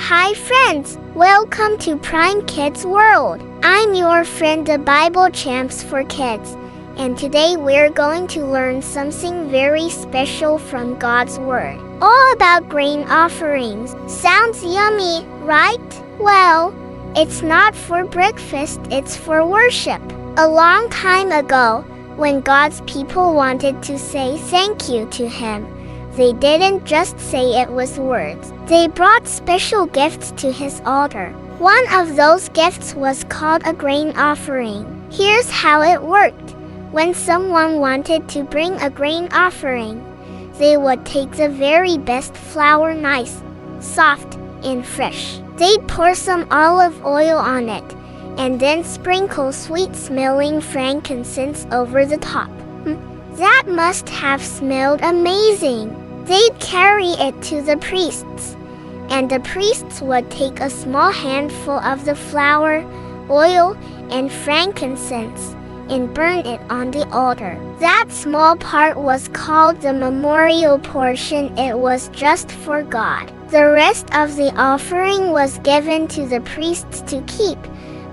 Hi friends, welcome to Prime Kids World. I'm your friend the Bible Champs for Kids, and today we're going to learn something very special from God's Word. All about grain offerings. Sounds yummy, right? Well, it's not for breakfast, it's for worship. A long time ago, when God's people wanted to say thank you to Him, they didn't just say it with words. They brought special gifts to His altar. One of those gifts was called a grain offering. Here's how it worked. When someone wanted to bring a grain offering, they would take the very best flour, nice, soft, and fresh. They'd pour some olive oil on it, and then sprinkle sweet-smelling frankincense over the top. That must have smelled amazing. They'd carry it to the priests, and the priests would take a small handful of the flour, oil, and frankincense and burn it on the altar. That small part was called the memorial portion. It was just for God. The rest of the offering was given to the priests to keep,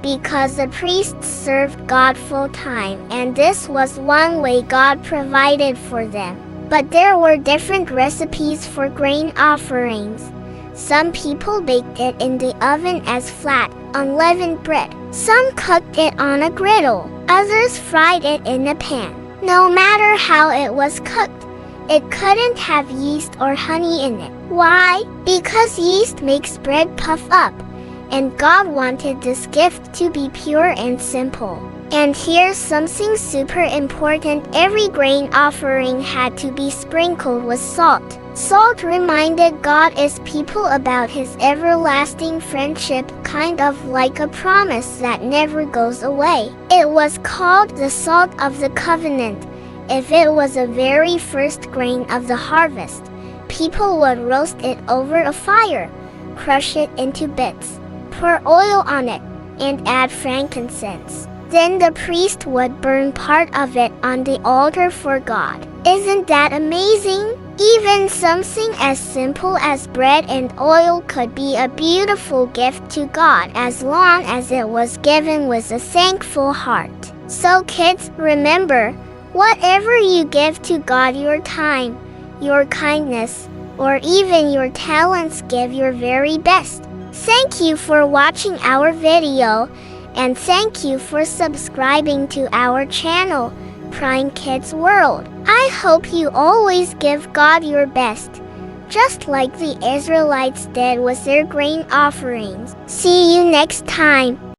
because the priests served God full time, and this was one way God provided for them. But there were different recipes for grain offerings. Some people baked it in the oven as flat, unleavened bread. Some cooked it on a griddle. Others fried it in a pan. No matter how it was cooked, it couldn't have yeast or honey in it. Why? Because yeast makes bread puff up, and God wanted this gift to be pure and simple. And here's something super important. Every grain offering had to be sprinkled with salt. Salt reminded God's people about His everlasting friendship, kind of like a promise that never goes away. It was called the salt of the covenant. If it was the very first grain of the harvest, people would roast it over a fire, crush it into bits, pour oil on it, and add frankincense. Then the priest would burn part of it on the altar for God. Isn't that amazing? Even something as simple as bread and oil could be a beautiful gift to God as long as it was given with a thankful heart. So kids, remember, whatever you give to God, your time, your kindness, or even your talents, give your very best. Thank you for watching our video, and thank you for subscribing to our channel, Prime Kids World. I hope you always give God your best, just like the Israelites did with their grain offerings. See you next time.